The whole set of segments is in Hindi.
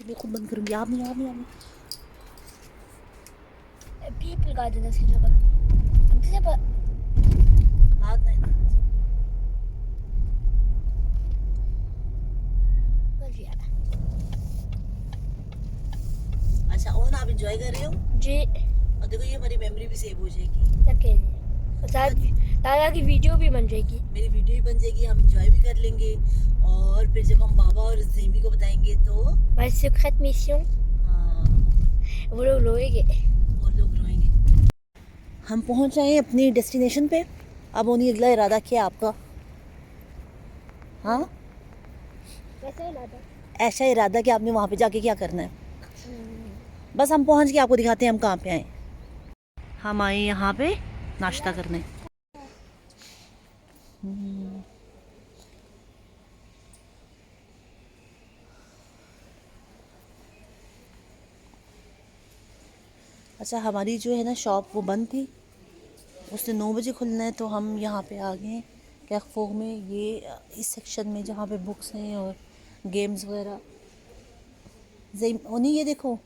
से मैं खुद बंद करूँगी। आप नहीं, आप नहीं, आप नहीं। बीप लगा देना इसकी जगह। हाथ नहीं ना। अच्छा ओन, आप इंजॉय कर रहे हो जी। और देखो ये हमारी मेमोरी भी सेव हो जाएगी। ओके। दादा की वीडियो भी बन जाएगी। मेरी वीडियो भी बन जाएगी, हम इंजॉय भी कर लेंगे। और फिर जब हम बाबा और ज़ेमी को बताएंगे तो माय सीक्रेट मिशन, हाँ, वो लोग रोएंगे। वो लोग रोएंगे। हम पहुंच आए अपनी डेस्टिनेशन पे। अब उन्हीं अगला इरादा क्या है आपका? हाँ, कैसा है दादा? ऐसा इरादा कि आपने वहाँ पे जाके क्या करना है? बस हम पहुँच के आपको दिखाते हैं हम कहाँ पे आए। हम आए यहाँ पे नाश्ता करने। अच्छा, हमारी जो है ना शॉप वो बंद थी, उसने 9 बजे खुलना है, तो हम यहाँ पे आ गए हैं कैफोग में। ये इस सेक्शन में जहाँ पे बुक्स हैं और गेम्स वगैरह। नहीं, ये देखो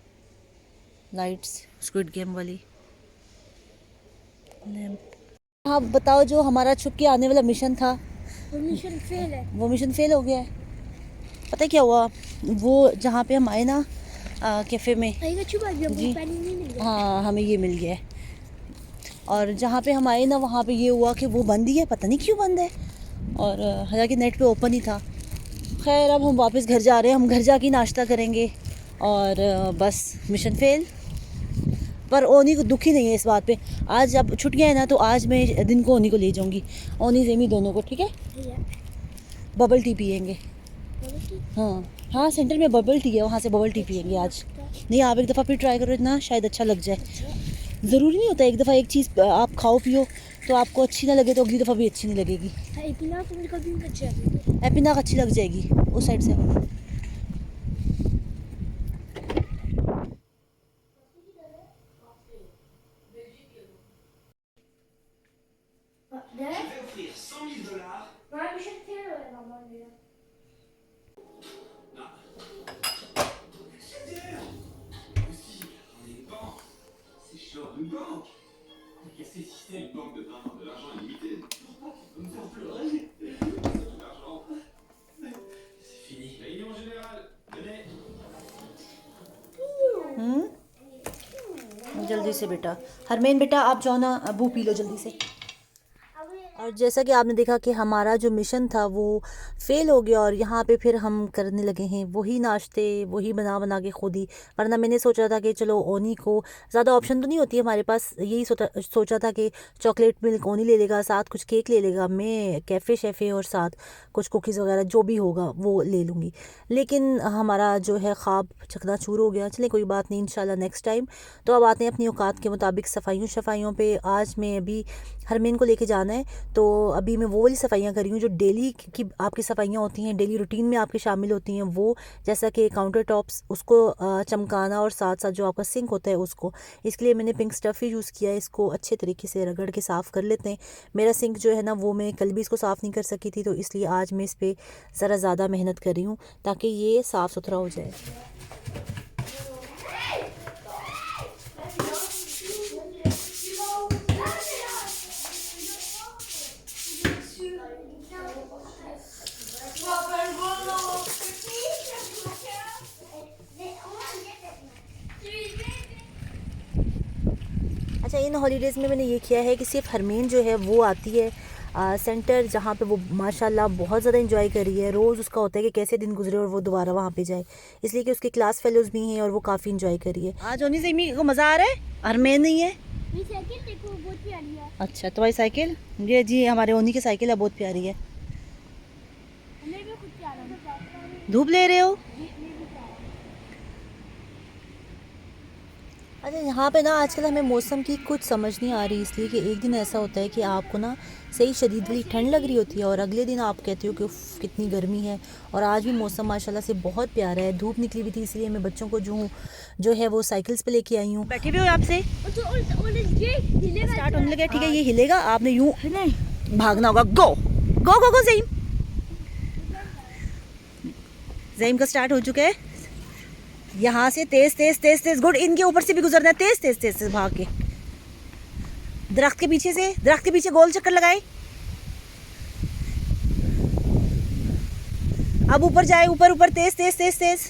लाइट्स, स्क्विड गेम वाली लैम्प। आप बताओ, जो हमारा छुप के आने वाला मिशन था वो मिशन फेल है। वो मिशन फेल हो गया है। पता है क्या हुआ? वो जहाँ पे हम आए ना कैफ़े में जी, हाँ हमें ये मिल गया है। और जहाँ पे हम आए ना वहाँ पे ये हुआ कि वो बंद ही है, पता नहीं क्यों बंद है। और हालांकि नेट पे ओपन ही था। खैर अब हम वापस घर जा रहे हैं, हम घर जाके नाश्ता करेंगे और बस मिशन फेल। पर ओनी को दुखी नहीं है इस बात पे। आज अब छुट्टियाँ हैं ना, तो आज मैं दिन को ओनी को ले जाऊँगी, ओनी ज़ेमी दोनों को, ठीक है? बबल टी पियेंगे। हाँ हाँ, सेंटर में बबल टी है, वहाँ से बबल टी पियेंगे आज। नहीं, आप एक दफ़ा फिर ट्राई करो, इतना शायद अच्छा लग जाए। ज़रूरी नहीं होता एक दफ़ा एक चीज़ आप खाओ पियो तो आपको अच्छी ना लगे तो अगली दफ़ा भी अच्छी नहीं लगेगी। एपिनाक अच्छी लग जाएगी उस साइड से। जल्दी से बेटा, हरमेन बेटा आप जाओ ना, अबू पी लो जल्दी से। और जैसा कि आपने देखा कि हमारा जो मिशन था वो फेल हो गया और यहाँ पे फिर हम करने लगे हैं वही नाश्ते, वही बना बना के खुद ही। वरना मैंने सोचा था कि चलो ओनी को ज़्यादा ऑप्शन तो नहीं होती है हमारे पास, यही सोचा था कि चॉकलेट मिल्क ओनी ले लेगा, साथ कुछ केक ले लेगा, मैं कैफ़े शैफ़े और साथ कुछ कुकीज़ वगैरह जो भी होगा वो ले लूँगी। लेकिन हमारा जो है ख्वाब चकनाचूर हो गया। चलिए कोई बात नहीं, इंशाल्लाह नेक्स्ट टाइम। तो अब आते हैं अपनी औकात के मुताबिक सफाइयों पे। आज मैं अभी हरमेन को लेके जाना है, तो अभी मैं वो वाली सफाइयाँ कर रही हूँ जो डेली की आपकी सफाइयाँ होती हैं, डेली रूटीन में आपके शामिल होती हैं। वो जैसा कि काउंटर टॉप्स उसको चमकाना और साथ साथ जो आपका सिंक होता है उसको। इसके लिए मैंने पिंक स्टफ़ ही यूज़ किया है। इसको अच्छे तरीके से रगड़ के साफ़ कर लेते हैं। मेरा सिंक जो है ना वो मैं कल भी इसको साफ़ नहीं कर सकी थी, तो इसलिए आज मैं इस पर ज़रा ज़्यादा मेहनत कर रही हूँ ताकि ये साफ़ सुथरा हो जाए। अच्छा, इन हॉलीडेज़ में मैंने ये किया है कि सिर्फ हरमीन जो है वो आती है सेंटर, जहाँ पे वो माशाल्लाह बहुत ज़्यादा इंजॉय कर रही है। रोज़ उसका होता है कि कैसे दिन गुजरे और वो दोबारा वहाँ पे जाए, इसलिए कि उसके क्लास फेलोज़ भी हैं और वो काफ़ी इंजॉय कर रही है। आज ओनी ज़ेमी को मज़ा आ रहा है, हरमीन नहीं है। देखो बहुत प्यारी है। अच्छा, तुम्हारी साइकिल? ये जी हमारे ओनी की साइकिल है, बहुत प्यारी है। धूप ले रहे हो? अच्छा, यहाँ पे ना आजकल हमें मौसम की कुछ समझ नहीं आ रही, इसलिए कि एक दिन ऐसा होता है कि आपको ना सही शदीद वाली ठंड लग रही होती है और अगले दिन आप कहते हो कि उफ कितनी गर्मी है। और आज भी मौसम माशाल्लाह से बहुत प्यारा है, धूप निकली हुई थी, इसलिए मैं बच्चों को जो है वो साइकिल्स पे लेके आई हूँ। बैठे हुए हो आपसे स्टार्ट होने लगा, ठीक है? ये हिलेगा, आपने यूँ भागना होगा। गो गो गो गो ज़ईम का स्टार्ट हो चुका है। यहाँ से तेज तेज तेज तेज, गुड। इनके ऊपर से भी गुजरना है, तेज तेज तेज तेज भाग के। दरख्त के पीछे से, दरख्त के पीछे गोल चक्कर लगाए। अब ऊपर जाए, ऊपर ऊपर, तेज तेज तेज तेज।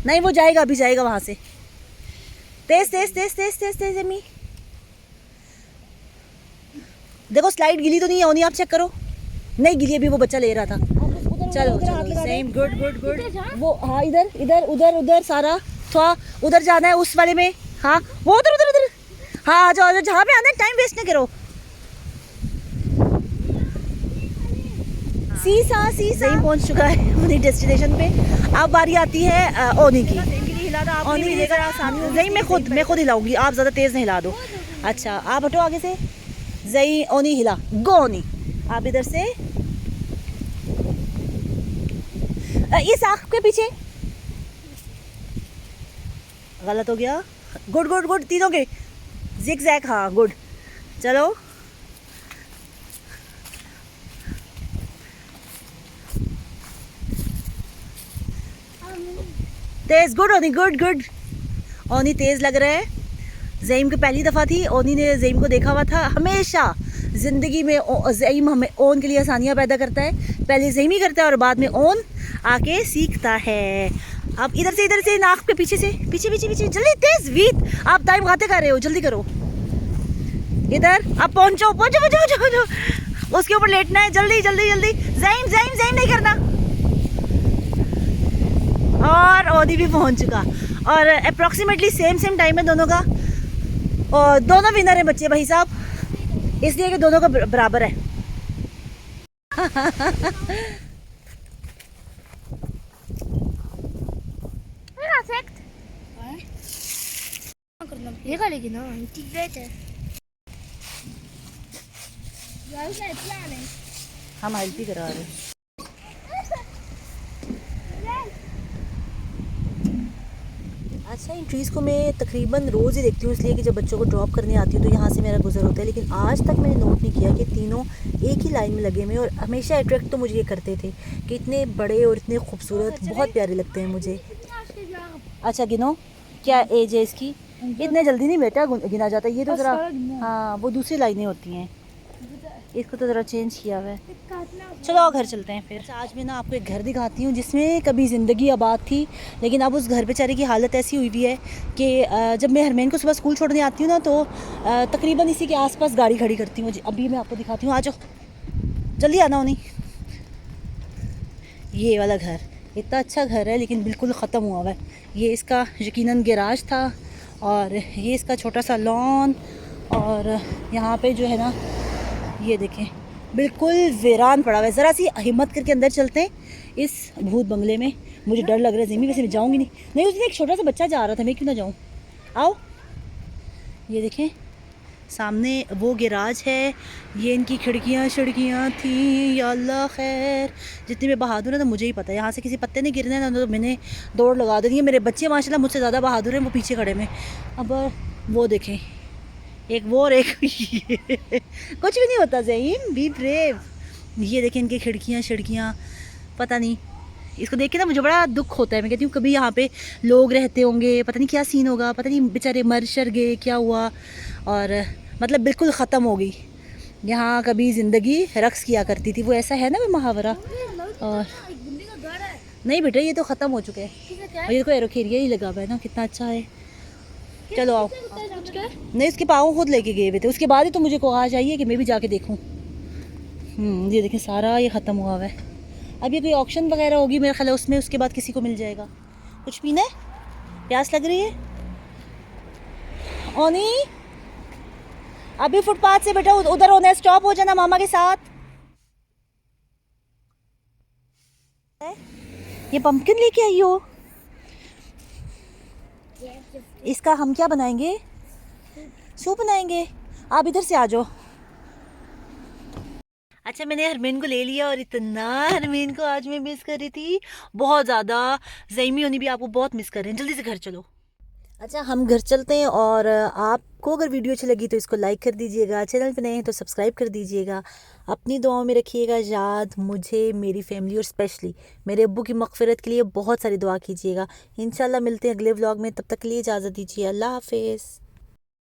नहीं वो जाएगा, अभी जाएगा वहां से। तेज तेज तेज तेज तेज तेज अम्मी। देखो स्लाइड गिली तो नहीं है, ओनी आप चेक करो। नहीं गिली, अभी वो बच्चा ले रहा था। चलो चलो, सेम, गुड गुड गुड। वो हाँ, इधर इधर उधर उधर, सारा थोड़ा उधर जाना है उस वाले में। हाँ वो उधर उधर उधर। हाँ आ जाओ, जहाँ पे आना है, टाइम वेस्ट ना करो। सीसा सीसा पहुंच चुका है अपनी डेस्टिनेशन पे। अब बारी आती है ओनी की। ओनी नहीं, मैं खुद हिलाऊंगी, आप ज़्यादा तेज़ नहीं हिला दो। अच्छा आप हटो आगे से। जई ओनी हिला, गो ओनी। आप इधर से इस आँख के पीछे। गलत हो गया। गुड गुड गुड, तीनों के जिग जैग। हाँ गुड, चलो। तेज, गुड ओनी, गुड गुड। ओनी तेज लग रहा है। ज़ईम की पहली दफ़ा थी, ओनी ने ज़ईम को देखा हुआ था। हमेशा ज़िंदगी में ज़ईम हमें ओन के लिए आसानियाँ पैदा करता है। पहले ज़ईम ही करता है और बाद में ओन आके सीखता है। अब इधर से नाक के पीछे से, पीछे पीछे पीछे, जल्दी तेज वीत। आप टाइम खाते कर रहे हो, जल्दी करो। इधर आप पहुंचो पहुंचो पहुंचो पहुंचो। उसके ऊपर लेटना है, जल्दी जल्दी जल्दी। ज़ईम ज़ईम ज़ईम नहीं करना। और ओनी भी पहुंच चुका। और अप्रॉक्सीमेटली सेम टाइम है दोनों का। और दोनों विनर है बच्चे भाई साहब, इसलिए कि दोनों का बराबर है। ये का लेकिन ना इंटीग्रेट है। हम हेल्प ही करा रहे हैं। अच्छा, इन ट्रीज़ को मैं तकरीबन रोज़ ही देखती हूँ, इसलिए कि जब बच्चों को ड्रॉप करने आती हूँ तो यहाँ से मेरा गुजर होता है। लेकिन आज तक मैंने नोट नहीं किया कि तीनों एक ही लाइन में लगे हुए। और हमेशा अट्रैक्ट तो मुझे ये करते थे कि इतने बड़े और इतने खूबसूरत, बहुत प्यारे लगते हैं मुझे। अच्छा गिनो, क्या एज है इसकी? इतने जल्दी नहीं बेटा गिना जाता, ये तो ज़रा, हाँ वो दूसरी लाइनें होती हैं, इसको तो ज़रा चेंज किया हुआ है। चलो आओ घर चलते हैं फिर। आज मैं ना आपको एक घर दिखाती हूँ जिसमें कभी ज़िंदगी आबाद थी, लेकिन अब उस घर बेचारे की हालत ऐसी हुई हुई है कि जब मैं हरमैन को सुबह स्कूल छोड़ने आती हूँ ना, तो तकरीबन इसी के आसपास गाड़ी खड़ी करती हूँ। अभी मैं आपको दिखाती हूँ, आ जाओ जल्दी आना होनी। ये वाला घर इतना अच्छा घर है लेकिन बिल्कुल ख़त्म हुआ हुआ है। ये इसका यकीनन गैराज था और ये इसका छोटा सा लॉन। और यहाँ पे जो है ना, ये देखें बिल्कुल वीरान पड़ा हुआ है। ज़रा सी हिम्मत करके अंदर चलते हैं इस भूत बंगले में। मुझे डर लग रहा है ज़मीन, वैसे मैं जाऊँगी नहीं। नहीं उस दिन एक छोटा सा बच्चा जा रहा था, मैं क्यों ना जाऊँ। आओ, ये देखें सामने वो गैराज है, ये इनकी खिड़कियाँ थी। या अल्लाह खैर, जितनी मैं बहादुर है तो मुझे ही पता है, यहाँ से किसी पत्ते नहीं गिरने ना, तो मैंने दौड़ लगा दी है। मेरे बच्चे माशाल्लाह मुझसे ज़्यादा बहादुर हैं, वो पीछे खड़े में। अब वो देखें, एक वो और एक कुछ भी नहीं होता ज़हीम, बी ब्रेव। ये देखें इनकी खिड़कियाँ, पता नहीं, इसको देख के ना मुझे बड़ा दुख होता है। मैं कहती हूँ कभी यहाँ पे लोग रहते होंगे, पता नहीं क्या सीन होगा, पता नहीं बेचारे मर शर गए, क्या हुआ। और मतलब बिल्कुल ख़त्म हो गई। यहाँ कभी ज़िंदगी रक्स किया करती थी, वो ऐसा है ना वो मुहावरा। और नहीं बेटा ये तो ख़त्म हो चुके हैं। और ये देखो एरोखेरिया ही लगा हुआ है ना, कितना अच्छा है। चलो आओ। नहीं उसके पाँव खुद लेके गए हुए थे, उसके बाद ही तो मुझे को आ चाहिए कि मैं भी जाके देखूँ। ये देखें सारा ये ख़त्म हुआ हुआ है। अब ये कोई ऑक्शन वगैरह होगी मेरा ख्याल है उसमें, उसके बाद किसी को मिल जाएगा। कुछ पीना है? प्यास लग रही है? ओनी अभी फुटपाथ से बेटा उधर होना है, स्टॉप हो जाना मामा के साथ। ये पंपकिन लेके आई हो, इसका हम क्या बनाएंगे? सूप बनाएंगे। आप इधर से आ जाओ। अच्छा मैंने हरमीन को ले लिया और इतना हरमीन को आज मैं मिस कर रही थी, बहुत ज़्यादा। ज़ईमी होनी भी आपको बहुत मिस कर रहे हैं, जल्दी से घर चलो। अच्छा, हम घर चलते हैं और आपको अगर वीडियो अच्छी लगी तो इसको लाइक कर दीजिएगा, चैनल पे नए हैं तो सब्सक्राइब कर दीजिएगा। अपनी दुआओं में रखिएगा याद मुझे, मेरी फैमिली और स्पेशली मेरे अब्बू की मग़फ़िरत के लिए बहुत सारी दुआ कीजिएगा। इंशाल्लाह मिलते हैं अगले व्लॉग में, तब तक के लिए इजाज़त दीजिए। अल्लाह हाफ़िज़।